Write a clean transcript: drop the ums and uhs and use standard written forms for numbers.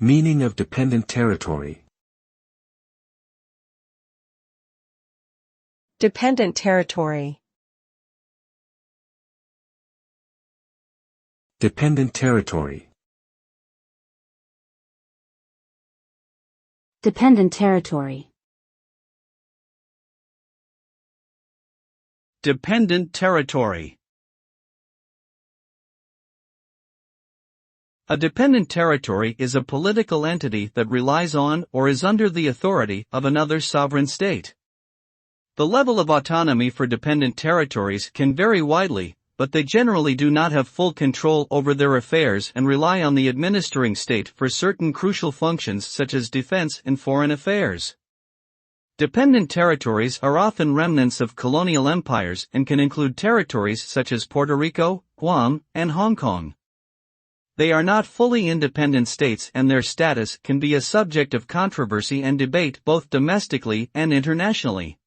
Meaning of dependent territory. Dependent territory. Dependent territory. Dependent territory. Dependent territory. A dependent territory is a political entity that relies on or is under the authority of another sovereign state. The level of autonomy for dependent territories can vary widely, but they generally do not have full control over their affairs and rely on the administering state for certain crucial functions such as defense and foreign affairs. Dependent territories are often remnants of colonial empires and can include territories such as Puerto Rico, Guam, and Hong Kong. They are not fully independent states and their status can be a subject of controversy and debate both domestically and internationally.